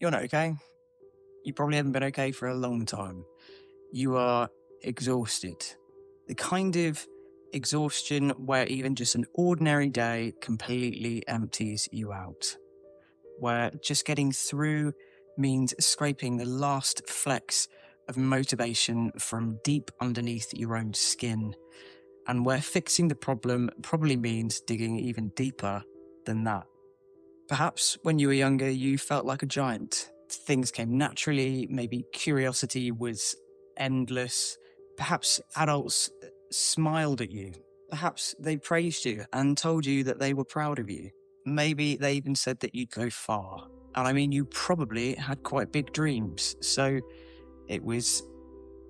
You're not okay. You probably haven't been okay for a long time. You are exhausted. The kind of exhaustion where even just an ordinary day completely empties you out. Where just getting through means scraping the last flecks of motivation from deep underneath your own skin. And where fixing the problem probably means digging even deeper than that. Perhaps when you were younger, you felt like a giant. Things came naturally. Maybe curiosity was endless. Perhaps adults smiled at you. Perhaps they praised you and told you that they were proud of you. Maybe they even said that you'd go far. And I mean, you probably had quite big dreams. So it was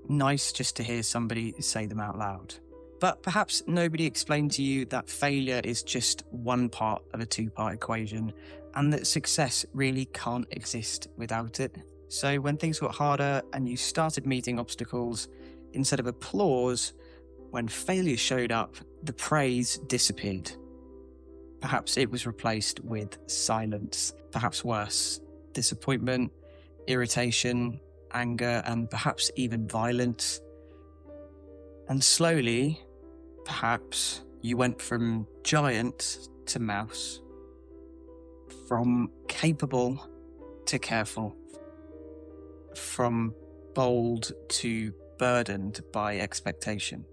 nice just to hear somebody say them out loud. But perhaps nobody explained to you that failure is just one part of a two-part equation and that success really can't exist without it. So when things got harder and you started meeting obstacles, instead of applause, when failure showed up, the praise disappeared. Perhaps it was replaced with silence, perhaps worse, disappointment, irritation, anger, and perhaps even violence. And slowly, perhaps you went from giant to mouse, from capable to careful, from bold to burdened by expectation.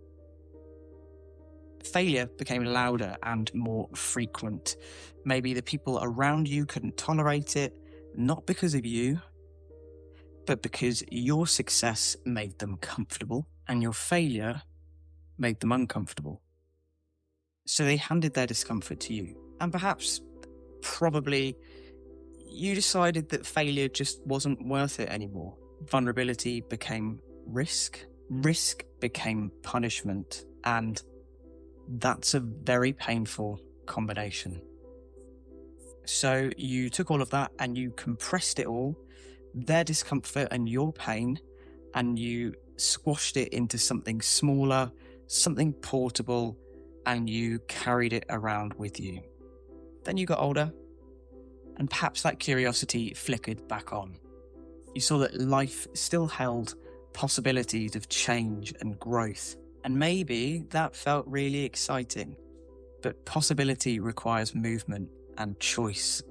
Failure became louder and more frequent. Maybe the people around you couldn't tolerate it, not because of you, but because your success made them comfortable and your failure made them uncomfortable. So they handed their discomfort to you. And perhaps, probably, you decided that failure just wasn't worth it anymore. Vulnerability became risk. Risk became punishment. And that's a very painful combination. So you took all of that and you compressed it all, their discomfort and your pain, and you squashed it into something smaller, something portable, and you carried it around with you. Then you got older, and perhaps that curiosity flickered back on. You saw that life still held possibilities of change and growth, and maybe that felt really exciting. But possibility requires movement and choice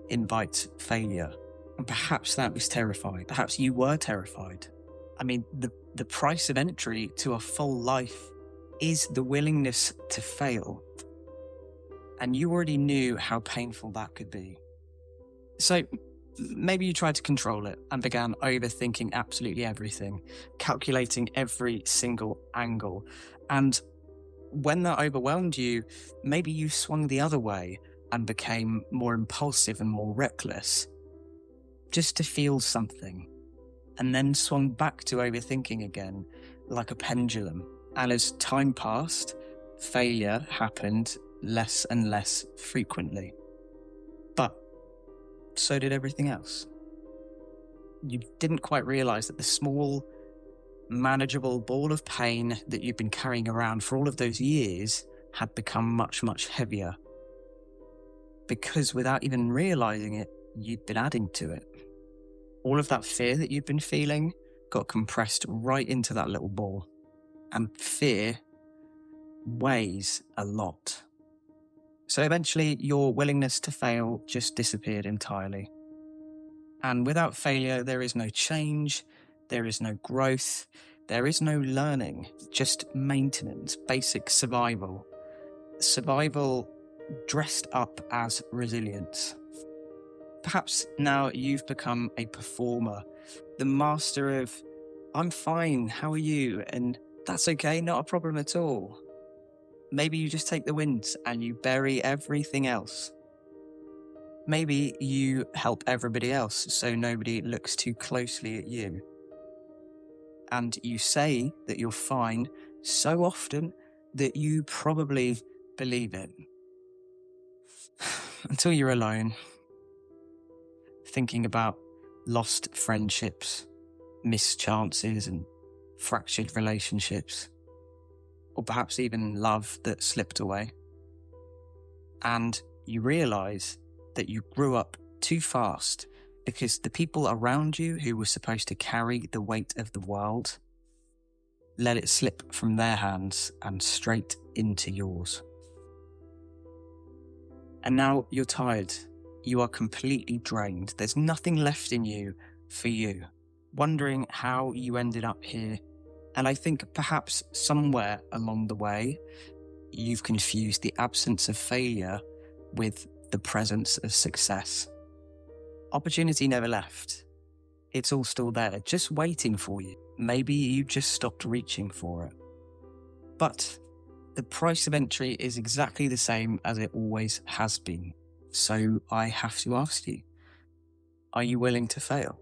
invites failure. And perhaps that was terrifying. Perhaps you were terrified. I mean, the price of entry to a full life is the willingness to fail. And you already knew how painful that could be. So maybe you tried to control it and began overthinking absolutely everything, calculating every single angle. And when that overwhelmed you, maybe you swung the other way and became more impulsive and more reckless, just to feel something, and then swung back to overthinking again, like a pendulum. And as time passed, failure happened less and less frequently. But so did everything else. You didn't quite realize that the small, manageable ball of pain that you've been carrying around for all of those years had become much, much heavier. Because without even realizing it, you'd been adding to it. All of that fear that you'd been feeling got compressed right into that little ball. And fear weighs a lot. So eventually, your willingness to fail just disappeared entirely. And without failure, there is no change, there is no growth, there is no learning, just maintenance, basic survival. Survival dressed up as resilience. Perhaps now you've become a performer, the master of, I'm fine, how are you? And that's okay, not a problem at all. Maybe you just take the wins and you bury everything else. Maybe you help everybody else so nobody looks too closely at you. And you say that you're fine so often that you probably believe it. Until you're alone, thinking about lost friendships, missed chances and fractured relationships, or perhaps even love that slipped away. And you realize that you grew up too fast because the people around you who were supposed to carry the weight of the world let it slip from their hands and straight into yours. And now you're tired. You are completely drained. There's nothing left in you for you. Wondering how you ended up here. And I think perhaps somewhere along the way, you've confused the absence of failure with the presence of success. Opportunity never left. It's all still there, just waiting for you. Maybe you just stopped reaching for it. But the price of entry is exactly the same as it always has been. So I have to ask you, are you willing to fail?